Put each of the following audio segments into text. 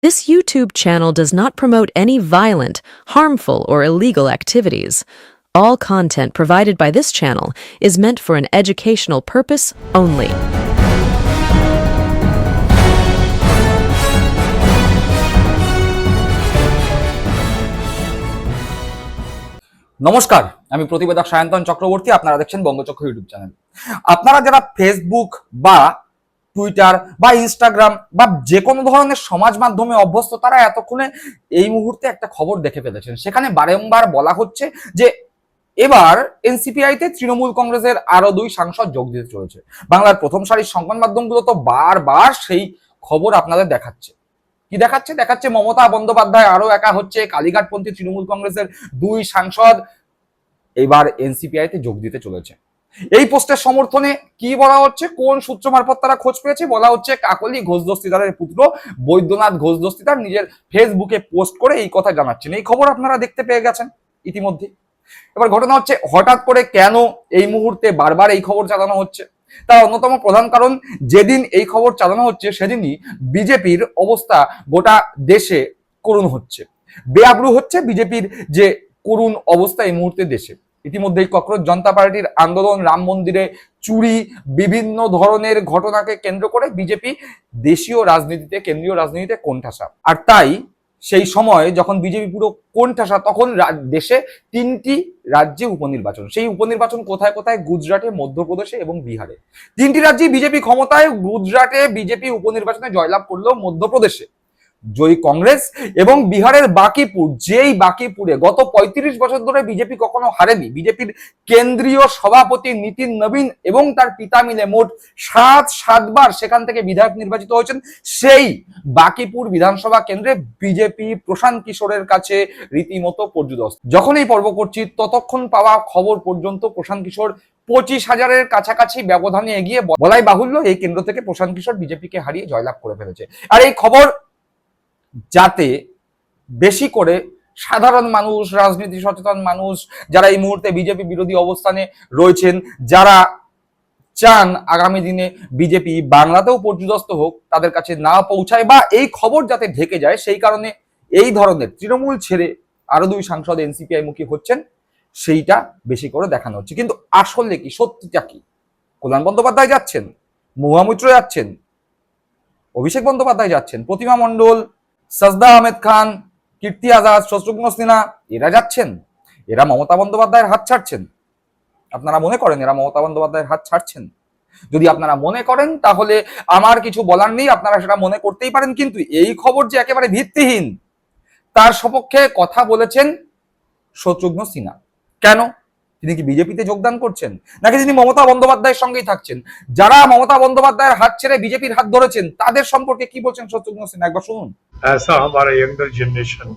This YouTube channel does not promote any violent, harmful, or illegal activities. All content provided by this channel is meant for an educational purpose only. নমস্কার, আমি প্রতিবেদক সায়ন্তন চক্রবর্তী। আপনারা দেখছেন বঙ্গচক্র YouTube channel. আপনারা যারা Facebook বা Twitter বা Instagram বা যে কোনো ধরনের সমাজ মাধ্যমে অভ্যস্ত, তারা এতক্ষণে এই মুহূর্তে একটা খবর দেখে ফেলেছেন। সেখানে বারংবার বলা হচ্ছে যে এবার এনসিপিআইতে তৃণমূল কংগ্রেসের আরো 2 সাংসদ যোগ দিতে চলেছে। বাংলার প্রথম সারির সংবাদ মাধ্যমগুলো তো বারবার সেই খবর আপনাদের দেখাচ্ছে। কি দেখাচ্ছে মমতা বন্দ্যোপাধ্যায় আরো একা হচ্ছে, কালীঘাটপন্থী তৃণমূল কংগ্রেসের 2 সাংসদ এবার এনসিপিআইতে যোগ দিতে চলেছে। এই পোস্টের সমর্থনে কি বলা হচ্ছে, কোন সূত্র মারফত তারা খোঁজ পেয়েছে? বলা হচ্ছে কাকলি ঘোষ দস্তিদারের পুত্র বৈদ্যনাথ ঘোষ দস্তিদার নিজের ফেসবুকে পোস্ট করে এই কথা জানাচ্ছেন। এই খবর আপনারা দেখতে পেয়ে গেছেন ইতিমধ্যে। এবার ঘটনা হচ্ছে, হঠাৎ করে কেন এই মুহূর্তে বারবার এই খবর চালানো হচ্ছে? তার অন্যতম প্রধান কারণ, যেদিন এই খবর চালানো হচ্ছে সেদিনই বিজেপির অবস্থা গোটা দেশে করুণ হচ্ছে, বেআব্রু হচ্ছে বিজেপির যে করুণ অবস্থা এই মুহূর্তে দেশে। ইতিমধ্যেই ককরোচ জনতা পার্টির আন্দোলন, রাম মন্দিরে চুরি, বিভিন্ন ধরনের ঘটনাকে কেন্দ্র করে বিজেপি দেশীয় রাজনীতিতে, কেন্দ্রীয় রাজনীতিতে কোণঠাসা। আর তাই সেই সময় যখন বিজেপি পুরো কোণঠাসা, তখন দেশে 3টি রাজ্যে উপনির্বাচন। সেই উপনির্বাচন কোথায় কোথায়? গুজরাটে, মধ্যপ্রদেশে এবং বিহারে। 3টি রাজ্যে বিজেপি ক্ষমতায়। গুজরাটে বিজেপি উপনির্বাচনে জয়লাভ করলো, মধ্যপ্রদেশে জয়ী কংগ্রেস এবং বিহারের বাকিপুর, যেই বাকিপুরে গত 35 বছর ধরে বিজেপি কখনো হারেনি। বিজেপির কেন্দ্রীয় সভাপতি নীতিন নবীন এবং তার পিতা মিলে মোট 7বার সেখান থেকে বিধায়ক নির্বাচিত হয়েছেন। সেই বাকিপুর বিধানসভা কেন্দ্রে বিজেপি প্রশান্ত কিশোরের কাছে রীতিমতো পর্যুদস্ত। যখন এই পর্ব করছি ততক্ষণ পাওয়া খবর পর্যন্ত প্রশান্ত কিশোর 25,000-এর কাছাকাছি ব্যবধানে এগিয়ে। বলাই বাহুল্য, এই কেন্দ্র থেকে প্রশান্ত কিশোর বিজেপিকে হারিয়ে জয়লাভ করে ফেলেছে। আর এই খবর যাতে বেশি করে সাধারণ মানুষ, রাজনীতি সচেতন মানুষ, যারা এই মুহূর্তে বিজেপি বিরোধী অবস্থানে রয়েছেন, যারা চান আগামী দিনে বিজেপি বাংলাতেও পর্যুদস্ত হোক, তাদের কাছে না পৌঁছায় বা এই খবর যাতে ঢেকে যায়, সেই কারণে এই ধরনের তৃণমূল ছেড়ে আরো 2 সাংসদ এনসিপিআই মুখী হচ্ছেন, সেইটা বেশি করে দেখানো হচ্ছে। কিন্তু আসলে কি, সত্যিটা কি? কল্যাণ বন্দ্যোপাধ্যায় যাচ্ছেন, মহুয়া মৈত্র যাচ্ছেন, অভিষেক বন্দ্যোপাধ্যায় যাচ্ছেন, প্রতিমা মণ্ডল, সাজদা আহমেদ খান, কীর্তি আজাদ, শত্রুঘ্ন সিনহা, এরা যাচ্ছেন। এরা মমতা বন্দ্যোপাধ্যায়ের হাত ছাড়ছেন? আপনারা মনে করেন এরা মমতা বন্দ্যোপাধ্যায়ের হাত ছাড়ছেন? যদি আপনারা মনে করেন তাহলে আমার কিছু বলার নেই, আপনারা সেটা মনে করতেই পারেন। কিন্তু এই খবর যে একেবারে ভিত্তিহীন, তার সপক্ষে কথা বলেছেন শত্রুঘ্ন সিনহা। কেন? তিনি কি বিজেপিতে যোগদান করছেন, নাকি তিনি মমতা বন্দ্যোপাধ্যায়ের সঙ্গেই থাকছেন? যারা মমতা বন্দ্যোপাধ্যায়ের হাত ছেড়ে বিজেপির হাত ধরেছেন, তাদের সম্পর্কে কি বলছেন শত্রুঘ্ন সিনহা, একবার শুনুন। ऐसा हमारा यंगर जनरेशन,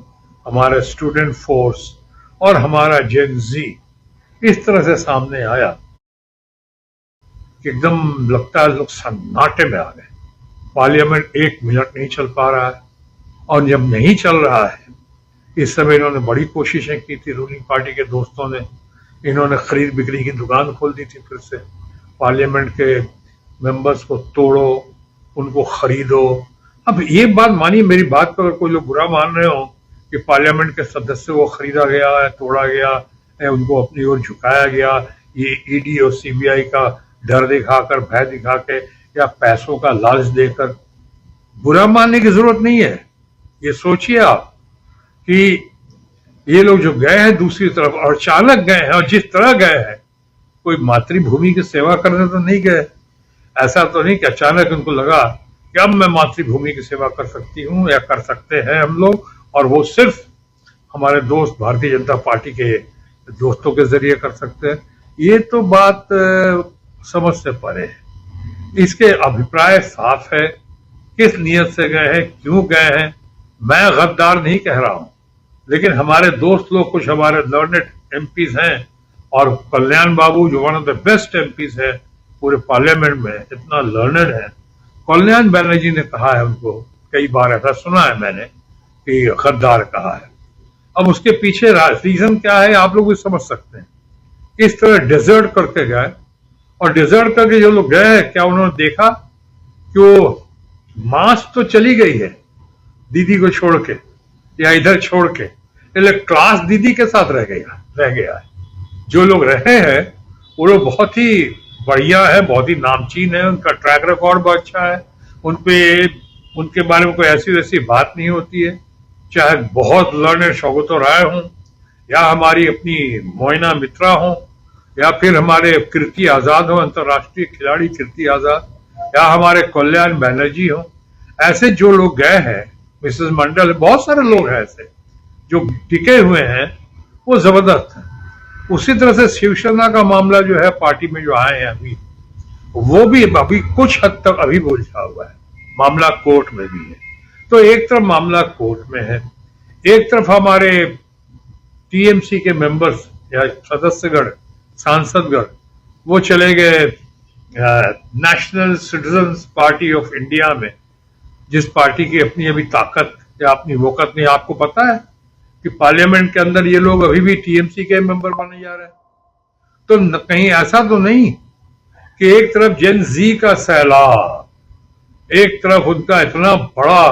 हमारा स्टूडेंट फोर्स और हमारा जेन जी इस तरह से सामने आया कि एकदम लगता है लोग सन्नाटे में आ गए। पार्लियामेंट 1 मिनट नहीं चल पा रहा है, और जब नहीं चल रहा है, इस समय इन्होंने बड़ी कोशिशें की थी, रूलिंग पार्टी के दोस्तों ने। इन्होंने खरीद बिक्री की दुकान खोल दी थी फिर से। पार्लियामेंट के मेंबर्स को तोड़ो, उनको खरीदो। अब ये बात मानिए, मेरी बात पर अगर कोई लोग बुरा मान रहे हो कि पार्लियामेंट के सदस्यों को खरीदा गया है, तोड़ा गया है, उनको अपनी ओर झुकाया गया, ये ईडी और सीबीआई का डर दिखाकर, भय दिखा के या पैसों का लालच देकर, बुरा मानने की जरूरत नहीं है। ये सोचिए आप कि ये लोग जो गए हैं दूसरी तरफ, और अचानक गए हैं, और जिस तरह गए हैं, कोई मातृभूमि की सेवा करने तो नहीं गए। ऐसा तो नहीं कि अचानक उनको लगा कि अब मैं मातृभूमि की सेवा कर सकती हूं या कर सकते हैं हम लोग, और वो सिर्फ हमारे दोस्त भारतीय जनता पार्टी के दोस्तों के जरिए कर सकते हैं। ये तो बात समझ से परे है। इसके अभिप्राय साफ है, किस नियत से गए हैं, क्यों गए हैं। मैं गद्दार नहीं कह रहा हूं, लेकिन हमारे दोस्त लोग, कुछ हमारे लर्नेड एमपीज हैं, और कल्याण बाबू जो one of the best MPs है पूरे पार्लियामेंट में, इतना लर्नेड है। कल्याण बनर्जी ने कहा है उनको, कई बार ऐसा सुना है मैंने कि गद्दार कहा है। अब उसके पीछे रीजन क्या है आप लोग भी समझ सकते हैं। इस तरह डिजर्ट करके गए, और डिजर्ट करके जो लोग गए, क्या उन्होंने देखा कि वो मास तो चली गई है, दीदी को छोड़ के या इधर छोड़ के, इसलिए क्लास दीदी के साथ रह गया है। जो लोग रहे हैं वो लोग बहुत ही बढ़िया है, बहुत ही नामचीन है, उनका ट्रैक रिकॉर्ड बहुत अच्छा है, उनके बारे में कोई ऐसी वैसी बात नहीं होती है। चाहे बहुत लर्नेड शौकतो राय हों, या हमारी अपनी मोइना मित्रा हों, या फिर हमारे कीर्ति आजाद हो, अंतर्राष्ट्रीय खिलाड़ी कीर्ति आजाद, या हमारे कल्याण बैनर्जी हो, ऐसे जो लोग गए हैं, मिसेस मंडल, बहुत सारे लोग हैं ऐसे जो टिके हुए हैं, वो जबरदस्त है। उसी तरह से शिवसेना का मामला जो है, पार्टी में जो आए हैं अभी, वो भी अभी कुछ हद तक अभी उलझा हुआ है, मामला कोर्ट में भी है। तो एक तरफ मामला कोर्ट में है, एक तरफ हमारे टीएमसी के मेंबर्स या सदस्यगण, सांसदगण, वो चले गए national citizens party of India में, जिस पार्टी की अपनी अभी ताकत या अपनी वोकत नहीं। आपको पता है कि पार्लियामेंट के अंदर ये लोग अभी भी टीएमसी के मेंबर बने जा रहे हैं। तो कहीं ऐसा तो नहीं कि एक तरफ जेन जी का सैलाब, एक तरफ उनका इतना बड़ा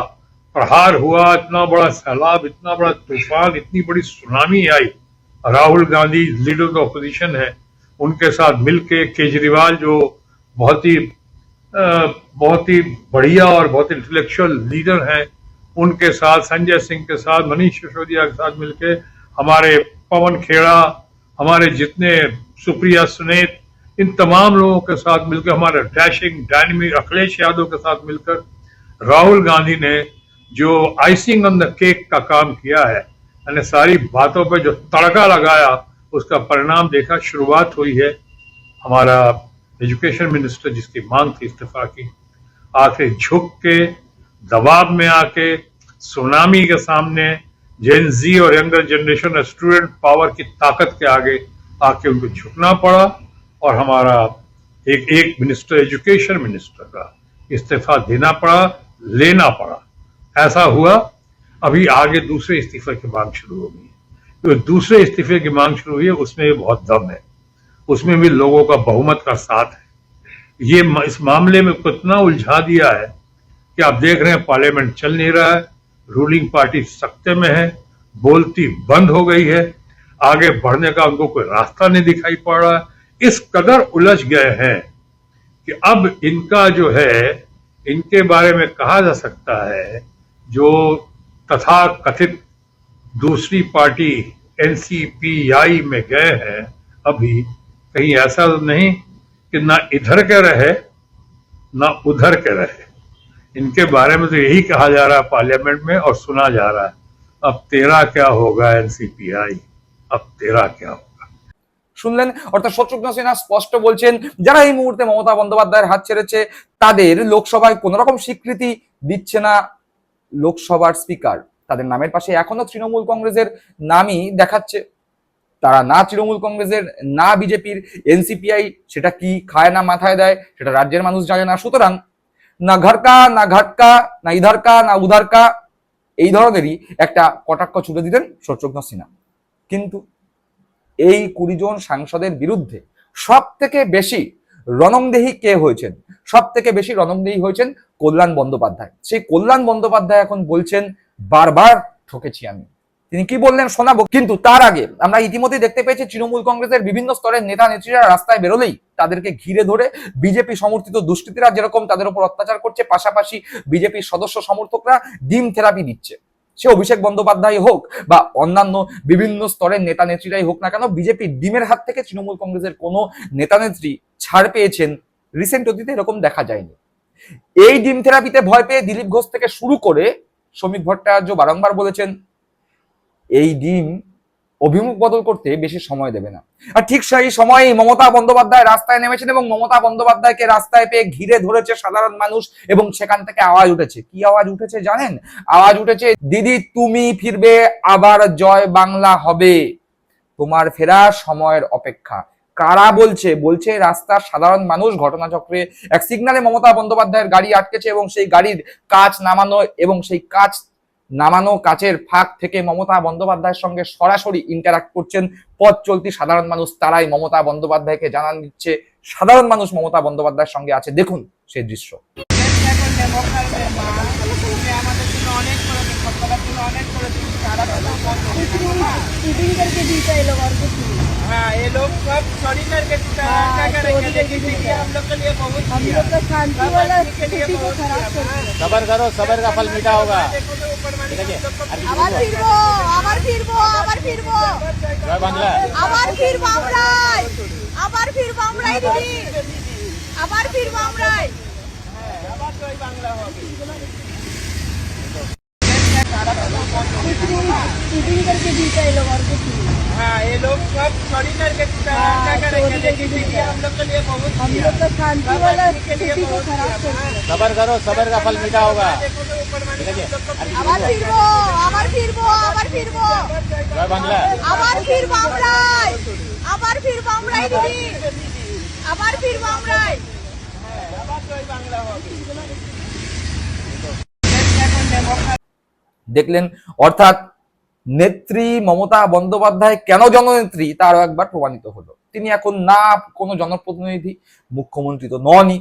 प्रहार हुआ, इतना बड़ा सैलाब, इतना बड़ा तूफान, इतनी बड़ी tsunami I, Rahul Gandhi leader of opposition है, उनके साथ मिलके केजरीवाल जो बहुत ही बढ़िया और बहुत इंटेलेक्चुअल लीडर हैं, उनके साथ, संजय सिंह के साथ, मनीष सिसोदिया के साथ मिलके, हमारे पवन खेड़ा, हमारे जितने सुप्रिया सुनेत, इन तमाम लोगों के साथ मिलकर, हमारे डैशिंग डायनेमिक अखिलेश यादव के साथ मिलकर राहुल गांधी ने जो आइसिंग ऑन द केक का काम किया है, यानी सारी बातों पे जो तड़का लगाया, उसका परिणाम देखा। शुरुआत हुई है हमारा एजुकेशन मिनिस्टर, जिसकी मांग थी इस्तीफा की, आके झुक के, दबाव में आके, सुनामी के सामने, जेन जी और यंगर जनरेशन स्टूडेंट पावर की ताकत के आगे आके उनको झुकना पड़ा, और हमारा एक मिनिस्टर, एजुकेशन मिनिस्टर का इस्तीफा देना पड़ा, लेना पड़ा। ऐसा हुआ। अभी आगे दूसरे इस्तीफे की मांग शुरू हो गई। तो दूसरे इस्तीफे की मांग शुरू हुई है, उसमें भी बहुत दम है, उसमें भी लोगों का बहुमत का साथ है। ये इस मामले में कितना उलझा दिया है कि आप देख रहे हैं, पार्लियामेंट चल नहीं रहा है, रूलिंग पार्टी सत्ते में है, बोलती बंद हो गई है, आगे बढ़ने का उनको कोई रास्ता नहीं दिखाई पड़ रहा है। इस कदर उलझ गए हैं कि अब इनका जो है, इनके बारे में कहा जा सकता है, जो तथा कथित दूसरी पार्टी एनसीपीआई में गए हैं, अभी कहीं ऐसा तो नहीं कि ना इधर के रहे ना उधर के रहे। इनके बारे में तो यही कहा जा रहा है पार्लियामेंट में, और सुना जा रहा है, अब तेरा क्या होगा एनसीपीआई, अब तेरा क्या होगा। শুনলেন, অর্থাৎ শত্রুঘ্ন সিনহা স্পষ্ট বলছেন, যারা এই মুহূর্তে মমতা বন্দ্যোপাধ্যায়ের হাত ছেড়েছে, তাদের লোকসভায় কোন রকম স্বীকৃতি দিচ্ছে না লোকসভার স্পিকার। তাদের নামের পাশে এখনো তৃণমূল কংগ্রেসের নামই দেখাচ্ছে। তারা না তৃণমূল কংগ্রেসের, না বিজেপির, এনসিপিআই সেটা কি খায় না মাথায় দেয় সেটা রাজ্যের মানুষ জানে না। সুতরাং না ঘরকা, না ঘাটকা, না ইধারকা, না উধারকা, এই ধরনেরই একটা কটাক্ষ ছুড়ে দিলেন শত্রুঘ্ন সিনহা। কিন্তু এই 20 জন সাংসদের বিরুদ্ধে সব থেকে বেশি রণংদেহী কে হয়েছেন? সব থেকে বেশি রণংদেহী হয়েছেন কল্যাণ বন্দ্যোপাধ্যায়। সেই কল্যাণ বন্দ্যোপাধ্যায় এখন বলছেন, বারবার ঠকেছি আমি। তিনি কি বললেন শোনাবো, কিন্তু তার আগে আমরা ইতিমধ্যে দেখতে পেয়েছি তৃণমূল কংগ্রেসের বিভিন্ন স্তরের নেতা নেত্রীরা রাস্তায় বেরোলেই তাদেরকে ঘিরে ধরে বিজেপি সমর্থিত দুষ্কৃতীরা যেরকম তাদের উপর অত্যাচার করছে, পাশাপাশি বিজেপির সদস্য সমর্থকরা ডিম থেরাপি দিচ্ছে। সে অভিষেক বন্দ্যোপাধ্যায় হোক বা অন্যান্য বিভিন্ন স্তরের নেতা নেত্রীরাই হোক না কেন, বিজেপির ডিমের হাত থেকে তৃণমূল কংগ্রেসের কোনো নেতা নেত্রী ছাড় পেয়েছেন রিসেন্ট অতীতে এরকম দেখা যায়নি। এই ডিম থেরাপিতে ভয় পেয়ে দিলীপ ঘোষ থেকে শুরু করে শ্রমিক ভট্টাচার্য বারংবার বলেছেন, এই ডিম অভিমুখ বদল করতে বেশি সময় দেবে না। আর ঠিক সেই সময়ে মমতা বন্দ্যোপাধ্যায় রাস্তায় নেমেছেন এবং মমতা বন্দ্যোপাধ্যায়কে রাস্তায় পেয়ে ঘিরে ধরেছে সাধারণ মানুষ, এবং সেখান থেকে আওয়াজ উঠেছে। কি আওয়াজ উঠেছে জানেন? আওয়াজ উঠেছে, দিদি তুমি ফিরবে, আবার জয় বাংলা হবে, তোমার ফেরার সময়ের অপেক্ষা। কারা বলছে? বলছে রাস্তার সাধারণ মানুষ। ঘটনাচক্রে এক সিগনালে মমতা বন্দ্যোপাধ্যায়ের গাড়ি আটকেছে এবং সেই গাড়ির কাঁচ নামানো, এবং সেই কাঁচ নামানো কাচের ফাঁক থেকে মমতা বন্দ্যোপাধ্যায়ের সঙ্গে সরাসরি ইন্টারাক্ট করছেন পথ চলতি সাধারণ মানুষ। তারাই মমতা বন্দ্যোপাধ্যায়কে জানান দিচ্ছে সাধারণ মানুষ মমতা বন্দ্যোপাধ্যায়ের সঙ্গে আছে। দেখুন সেই দৃশ্য। আমাদের জন্য অনেক शूटिंग करके जीता ये लोग और कुछ नहीं। हाँ, ये लोग सब चोरी करके जीता है, हाँ, क्या करेंगे? चोरी करके लेकिन जीता है। हम लोग के लिए बहुत हम किया। लोग का शांति सब वाला आदमी के लिए स्थिति को बहुत खराब किया। कर दिया। सबर करो, सबर का फल मीठा होगा। देखो तो ऊपर वाली हम लोग को আবার ফিরবো আবার ফিরবো আবার ফিরবো জয় বাংলা। আবার ফিরবো আমরাই আবার ফিরবো আমরাই দিদি আবার ফিরবো আমরাই আবার জয় বাংলা হবে। शूटिंग करके जीता ये लोग और कुछ नहीं। हाँ, ये लोग सब चोरी करके जीता है, हाँ, क्या करेंगे? चोरी लेकिन करके दीदी हम लोग के लिए बहुत हम किया। लोग का शांति सब वाला आदमी के लिए स्थिति को बहुत खराब किया। कर दिया। सबर करो, सबर का फल मीठा होगा। देखो तो ऊपर वाली हम लोग को আবার ফিরবো আবার ফিরবো আবার ফিরবো জয় বাংলা। আবার ফিরবো আমরাই আবার ফিরবো আমরাই দিদি আবার ফিরবো আমরাই আবার জয় বাংলা হবে। দেখলেন, অর্থাৎ নেত্রী মমতা বন্দ্যোপাধ্যায় কেন জননেত্রী তারও একবার প্রমাণিত হলো। তিনি এখন না কোনো জনপ্রতিনিধি, মুখ্যমন্ত্রী তো ননই,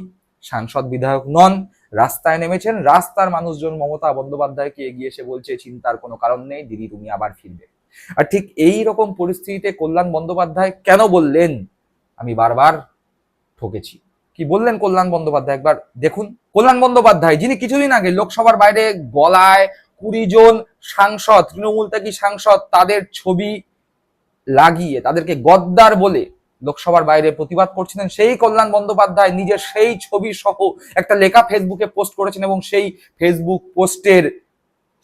সাংসদ বিধায়ক নন, রাস্তায় নেমেছেন। রাস্তার মানুষজন মমতা বন্দ্যোপাধ্যায়কে এগিয়ে এসে বলছে চিন্তার কোনো কারণ নেই দিদি, তুমি আবার ফিরবে। আর ঠিক এই রকম পরিস্থিতিতে কল্যাণ বন্দ্যোপাধ্যায় কেন বললেন আমি বারবার ঠকেছি? কি বললেন কল্যাণ বন্দ্যোপাধ্যায় একবার দেখুন। কল্যাণ বন্দ্যোপাধ্যায় যিনি কিছুদিন আগে লোকসভার বাইরে গলায় 20 জন সাংসদ, তৃণমূল থেকে সাংসদ, তাদের ছবি লাগিয়ে তাদেরকে গদ্দার বলে লোকসভার বাইরে প্রতিবাদ করছিলেন, সেই কল্যাণ বন্দ্যোপাধ্যায় নিজের সেই ছবি সহ একটা লেখা ফেসবুকে পোস্ট করেছেন এবং সেই ফেসবুক পোস্টের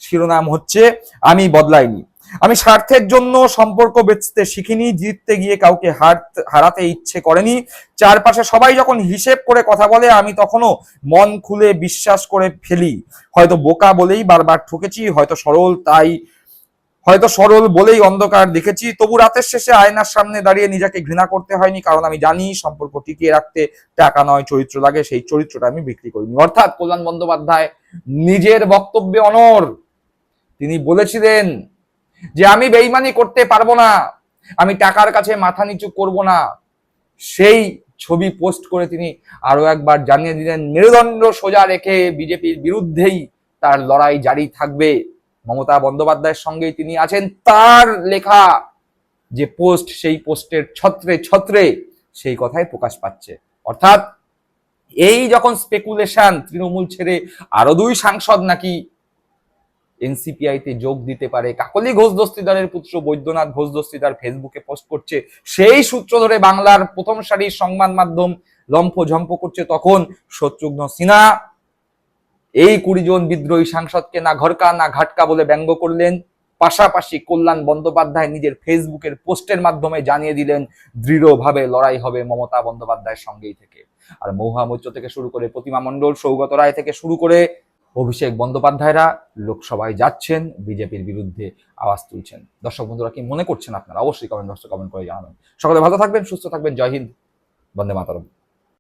শিরোনাম হচ্ছে আমি বদলাইনি, আমি স্বার্থের জন্য সম্পর্ক বেচতে শিখিনি, জিততে গিয়ে কাউকে হারাতে ইচ্ছে করেনি, চারপাশে সবাই যখন হিসেব করে কথা বলে আমি তখনও মন খুলে বিশ্বাস করে ফেলি, হয়তো বোকা বলেই বারবার ঠকেছি, হয়তো সরল বলেই অন্ধকার দেখেছি, তবু রাতের শেষে আয়নার সামনে দাঁড়িয়ে নিজেকে ঘৃণা করতে হয়নি, কারণ আমি জানি সম্পর্ক টিকিয়ে রাখতে টাকা নয় চরিত্র লাগে, সেই চরিত্রটা আমি বিক্রি করিনি। অর্থাৎ কল্যাণ বন্দ্যোপাধ্যায় নিজের বক্তব্যে অনড়। তিনি বলেছিলেন যে আমি বেইমানি করতে পারবো না, আমি টাকার কাছে মাথা নিচু করব না। সেই ছবি পোস্ট করে তিনি আরো একবার জানিয়ে দিলেন মেরুদণ্ড সোজা রেখে বিজেপির বিরুদ্ধেই তার লড়াই জারি থাকবে। মমতা বন্দ্যোপাধ্যায়ের সঙ্গেই তিনি আছেন। তার লেখা যে পোস্ট, সেই পোস্টের ছত্রে ছত্রে সেই কথাই প্রকাশ পাচ্ছে। অর্থাৎ এই যখন স্পেকুলেশন তৃণমূল ছেড়ে আরো 2 সাংসদ নাকি এনসিপিআই তে যোগ দিতে পারে, কাকলি ঘোষ দস্তিদারের পুত্র বৈদ্যনাথ ঘোষ দস্তিদার ফেসবুকে পোস্ট করছে, সেই সূত্র ধরে বাংলার প্রথম সারির সংবাদ মাধ্যম লম্ফঝম্প করছে, তখন শত্রুঘ্ন সিনহা এই 20 জন বিদ্রোহী সাংসদকে না ঘরকা না ঘাটকা বলে ব্যঙ্গ করলেন। পাশাপাশি কল্যাণ বন্দ্যোপাধ্যায় নিজের ফেসবুকের পোস্টের মাধ্যমে জানিয়ে দিলেন দৃঢ়ভাবে লড়াই হবে মমতা বন্দ্যোপাধ্যায়ের সঙ্গেই থেকে। আর মহুয়া মৈত্র থেকে শুরু করে প্রতিমা মণ্ডল, সৌগত রায় থেকে শুরু করে অভিষেক বন্দ্যোপাধ্যায়রা লোকসভায় যাচ্ছেন, বিজেপির বিরুদ্ধে আওয়াজ তুলছেন। দর্শক বন্ধুরা কি মনে করছেন আপনারা? অবশ্যই কমেন্ট বক্সে কমেন্ট করে জানাবেন। সকলে ভালো থাকবেন, সুস্থ থাকবেন। জয় হিন্দ, বন্দে মাতরম।